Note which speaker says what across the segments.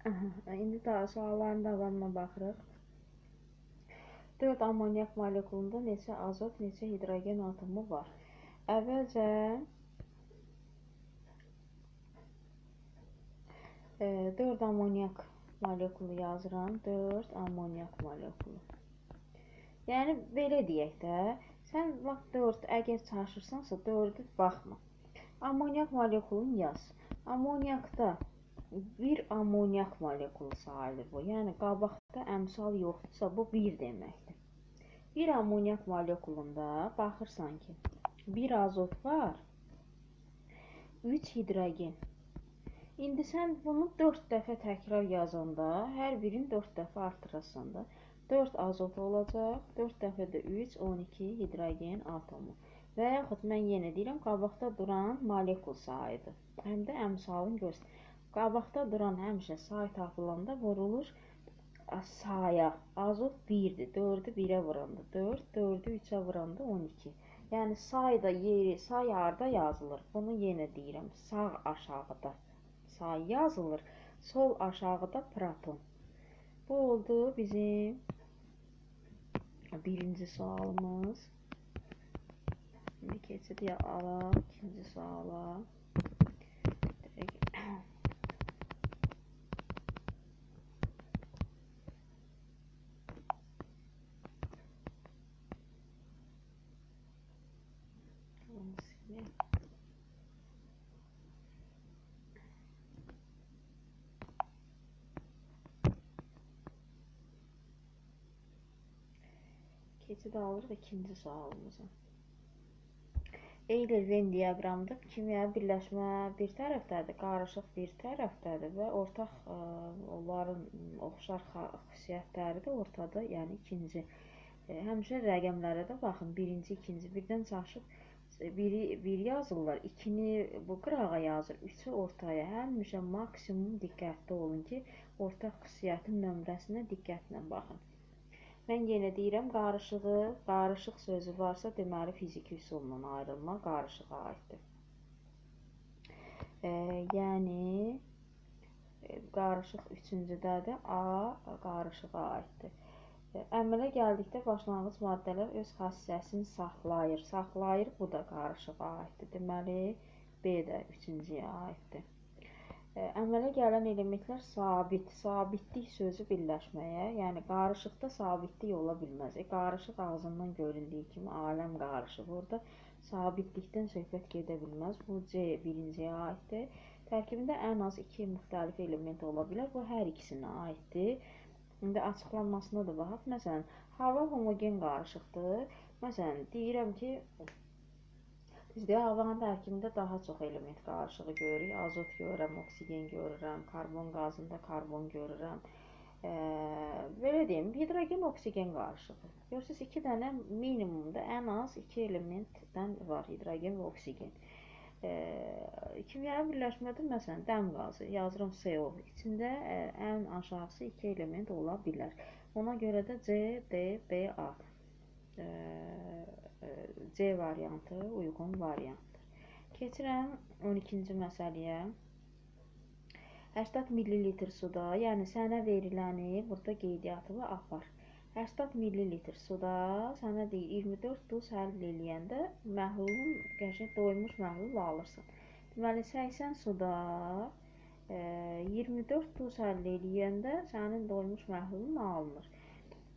Speaker 1: İndi daha sualların davamına baxırıq. 4 amonyak molekulunda neçə azot, neçə hidrogen atomu var? Əvvəlcə 4 amonyak molekulu yazıram. 4 amonyak molekulu. Yəni, belə deyək də, sən 4, əgər çalışırsansa 4-ü baxma. Amonyak molekulunu yaz. Amonyakda bir amonyak molekulu sayılır bu. Yəni, qabaqda əmsal yoxdursa, bu 1 deməkdir. Bir amonyak molekulunda baxırsan ki, 1 azot var, 3 hidrogen. İndi sən bunu 4 dəfə təkrar yazanda, hər birini 4 dəfə artırasan da, 4 azot olacaq, 4 dəfə də 3, 12 hidrogen atomu. Və yaxud mən yenə deyirəm, qabaqda duran molekul sayıdır. Həm də əmsalın göstərir. Qabaqda duran həmişə sayı tapılanda vurulur saya. Azot 1-dir, 4-ü 1-ə vuranda 4, 4-ü 3-ə vuranda 12. Yəni, sayda yeri, say harda yazılır? Bunu yenə deyirəm, sağ aşağıda say yazılır, sol aşağıda proton. Bu oldu bizim birinci sualımız. Şimdi keçid alaq ikinci suala. Keçid alırıq ikinci sualımıza. Eyler-Venn diaqramında kimyəvi birləşmə bir tərəfdədir, qarışıq bir tərəfdədir və ortaq onların oxşar xüsusiyyətləri də ortada, yəni ikinci. Həmişə rəqəmlərə də baxın, birinci, ikinci, birdən çaşıb biri yazırlar, ikini bu qırağa yazır, üçü ortaya. Həmişə maksimum diqqətli olun ki, ortaq xüsusiyyətin nömrəsinə diqqətlə baxın. Mən yenə deyirəm, qarışıq sözü varsa, deməli fiziki üsulla ayrılma qarışığa aiddir. Yəni, qarışıq üçüncüdədir, A qarışığa aiddir. Əmələ gəldikdə başlanğıc maddələr öz xassəsini saxlayır, bu da qarışığa aiddir. Deməli, B də üçüncüyə aiddir. Əmələ gələn elementlər sabitlik sözü birləşməyə, yəni qarışıqda sabitlik ola bilməz. Qarışıq ağzından göründüyü kimi aləm qarışıq, orada sabitlikdən söhbət gedə bilməz. Bu C birinciyə aiddir. Tərkibində ən az 2 müxtəlif element ola bilər, bu hər ikisinə aiddir. İndi açıqlanmasına da baxaq. Məsələn, hava homogen qarışıqdır. Məsələn, deyirəm ki, bizdə havanın tərkibində daha çox element qarışığı görürük. Azot görürəm, oksigen görürəm, karbon qazında karbon görürəm. Belə deyim, hidrogen, oksigen qarışığı. Görürsünüz, 2 dənə minimumda ən az 2 elementdən var, hidrogen və oksigen. Kimyəvi birləşmədə, məsələn, dəm qazı, yazıram CO. İçində ən aşağısı 2 element ola bilər. Ona görə də C, D, B, A. C variantı uyğun variantdır. Keçirəm 12-ci məsələyə. 80 ml suda, yəni sənə veriləni burada qeydiyyatını apar. 80 ml suda sənə deyir 24 duz həll eləyəndə məhlulun, doymuş məhlul alırsan. Deməli, 80 suda 24 duz həll eləyəndə sənin doymuş məhlulun alınır.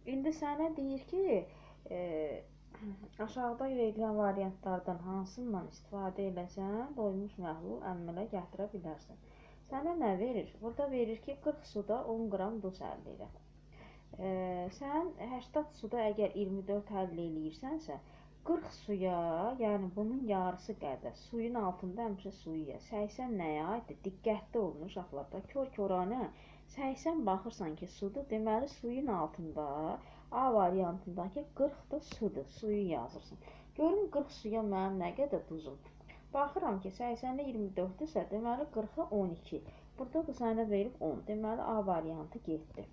Speaker 1: İndi sənə deyir ki, aşağıda verilən variantlardan hansından istifadə eləsən, doymuş məhlul əmələ gətirə bilərsən. Sənə nə verir? Burada verir ki, 40 suda 10 qram duz həll elə. Sən 80 suda əgər 24 həll eləyirsənsə, 40 suya, yəni bunun yarısı qədər, suyun altında həmişə suyu 80 nəyə aiddir? Diqqətli olun uşaqlarda, kör-köranə 80 baxırsan ki, sudur, deməli suyun altında A variantındakı 40 da sudur, suyu yazırsan. Görün 40 suya mənim nə qədər duzum? Baxıram ki, 80-də 24-dürsə, deməli 40-a 12. Burada da sənə verib 10. Deməli A variantı getdi.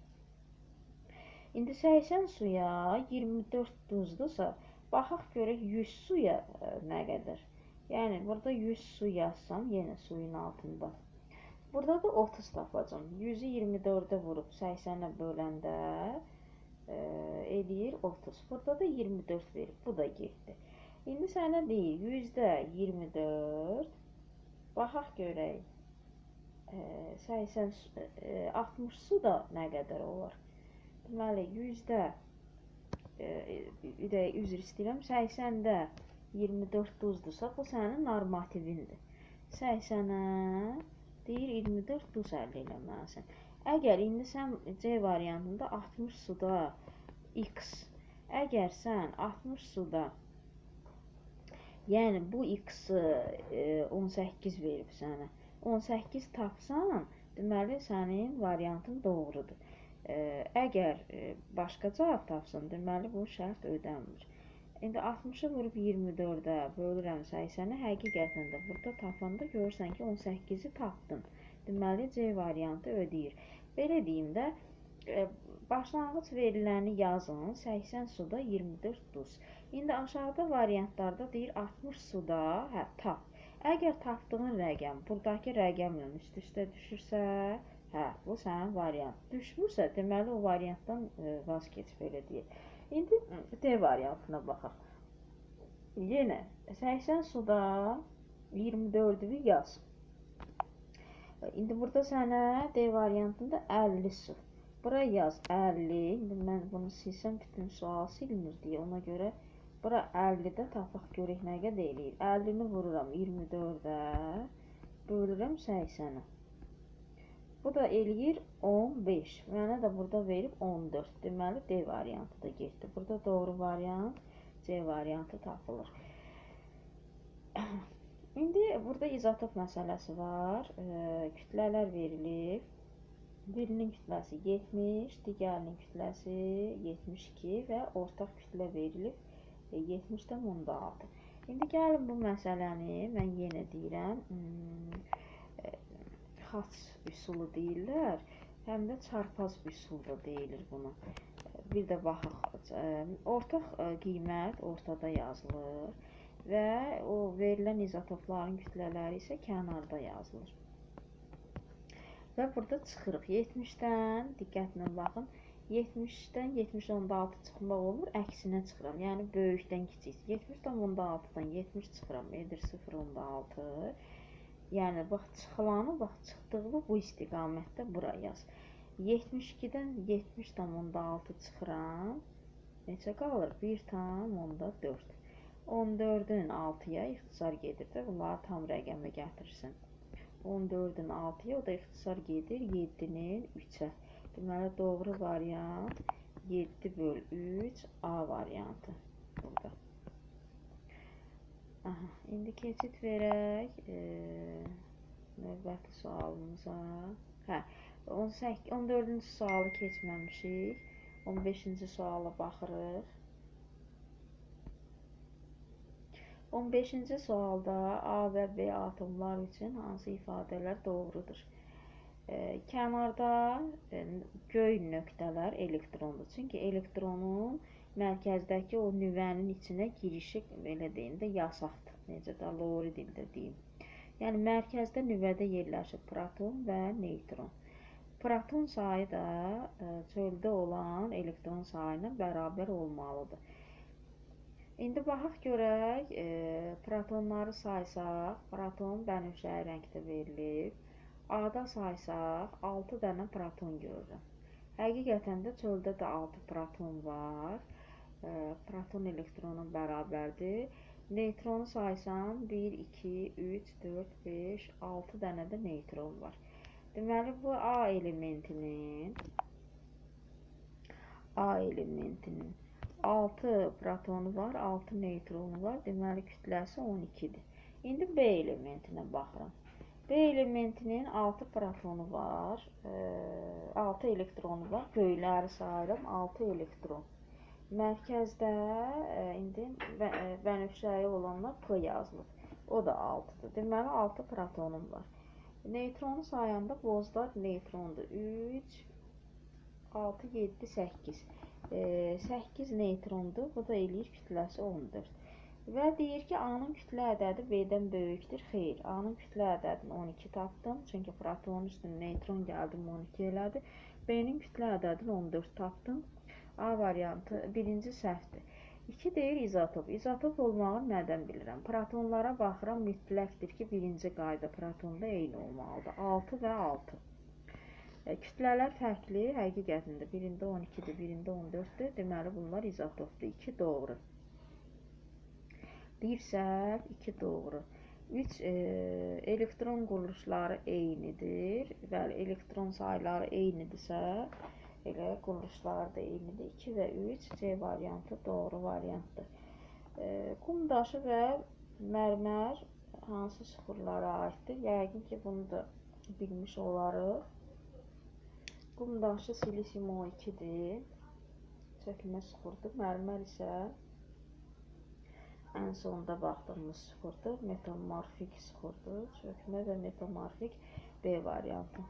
Speaker 1: İndi 80 suya 24 duzdursa, baxaq görək 100 suya nə qədər? Yəni, burada 100 su yazsam, yenə suyun altında. Bu burada da 30 tapacam. 100-ü 24-ə vurub 80-ə böləndə eləyir 30. Burada da 24 verib. Bu da getdi. İndi sənə deyir, %24. Baxaq görək. 80, 60-sı da nə qədər olar? Deməli, üzr istəyirəm, 80-də 24 duzdursa, bu sənin normativindir. 80-ə deyir 24 duz əldə eləməlisən. Əgər indi sən C variantında 60 suda x, əgər sən 60 suda, yəni bu x-ı 18 verib sənə, 18 tapsan, deməli sənin variantın doğrudur. Əgər başqa cavab tapsan, deməli bu şərt ödənmir. İndi 60-ı vurub 24-ə bölürəm 80-ə, həqiqətən də burada tapanda görürsən ki, 18-i tapdın. Deməli, C variantı ödəyir. Belə deyim də, başlanğıc veriləni yazın, 80 suda 24 duz. İndi aşağıda variantlarda deyir 60 suda, tap. Əgər tapdığın rəqəm, buradakı rəqəmlə üst-üstə düşürsə, bu sənin variant. Düşmürsə, deməli o variantdan vaz keç, belə deyək. İndi D variantına baxaq. Yenə 80 suda 24-ü yaz. İndi burada sənə D variantında 50 su. Bura yaz 50. İndi mən bunu silsəm bütün sual silinir deyə, ona görə bura 50-də tapaq görək nə qədər eləyir. 50-ni vururam 24-ə, bölürəm 80-ə. Bu da eləyir 15. Mənə də burada verib 14. Deməli, D variantı da getdi. Burada doğru variant C variantı tapılır. İndi burada izotop məsələsi var. Kütlələr verilib. Birinin kütləsi 70, digərinin kütləsi 72 və ortaq kütlə verilib 70,6. İndi gəlin bu məsələni, mən yenə deyirəm, xaç üsulu deyirlər, həm də çarpaz üsul da deyilir buna. Bir də baxaq, ortaq qiymət ortada yazılır və o verilən izotopların kütlələri isə kənarda yazılır. Və burada çıxırıq 70-dən, diqqətlə baxın, 70-dən 70,6 çıxmaq olur, əksinə çıxıram, yəni böyükdən kiçik. 70,6-dan 70 çıxıram, edir 0,6. Yəni, bax, çıxılanı, bax, çıxdığını bu istiqamətdə bura yaz. 72-dən 70,6 çıxıram, neçə qalır? 1,4. 14-ün 6-ya ixtisar gedir də, bunları tam rəqəmə gətirsin. 14-ün 6-ya, o da ixtisar gedir 7-nin 3-ə. Deməli, doğru variant 7/3 A variantı burada. İndi keçid verək növbəti sualımıza. 14-cü sualı keçməmişik. 15-ci suala baxırıq. 15-ci sualda A və B atomlar üçün hansı ifadələr doğrudur? Kənarda göy nöqtələr elektrondur. Çünki elektronun mərkəzdəki o nüvənin içinə girişi, belə deyim də, yasaqdır. Necə də, lori dildə deyim. Yəni, mərkəzdə nüvədə yerləşir proton və neytron. Proton sayı da çöldə olan elektron sayı ilə bərabər olmalıdır. İndi baxaq görək, protonları saysaq, proton bənövşəyi rəngdə verilib. A-da saysaq, 6 dənə proton görürəm. Həqiqətən də çöldə də 6 proton var. Proton elektronun bərabərdir. Neytronu saysam, 1, 2, 3, 4, 5, 6 dənə də neytron var. Deməli, bu A elementinin 6 protonu var, 6 neytronu var. Deməli, kütləsi 12-dir. İndi B elementinə baxıram. B elementinin 6 protonu var, 6 elektronu var. Göyləri sayıram, 6 elektron. Mərkəzdə indi bənövşəyi olanlar P yazılıb. O da 6-dır. Deməli, 6 protonum var. Neytronu sayanda bozlar neytrondur. 3, 6, 7, 8. 8 neytrondur. Bu da eləyir kütləsi 14. Və deyir ki, A-nın kütlə ədədi B-dən böyükdür. Xeyr, A-nın kütlə ədədini 12 tapdım. Çünki protonun üstünə neytron gəldi, 12 elədi. B-nin kütlə ədədini 14 tapdım. A variantı birinci səhvdir. 2 deyir izotop. İzotop olmağını nədən bilirəm? Protonlara baxıram, mütləqdir ki, birinci qayda protonda eyni olmalıdır. 6 və 6. Kütlələr fərqli, həqiqətində birində 12-dir, birində 14-dür. Deməli, bunlar izotopdur. 2 doğru. 1 səhv, 2 doğru. 3 elektron quruluşları eynidir. Bəli, elektron sayları eynidirsə, elə quruluşları da eynidir. 2 və 3 C variantı doğru variantdır. Qum daşı və mərmər hansı sıxırlara aiddir? Yəqin ki, bunu da bilmiş olarıq. Qum daşı silisium 12-dir. Çəkilmə sıxırdır. Mərmər isə ən sonda baxdığımız sıxırdır. Metamorfik sıxırdır. Çökmə və metamorfik B variantı.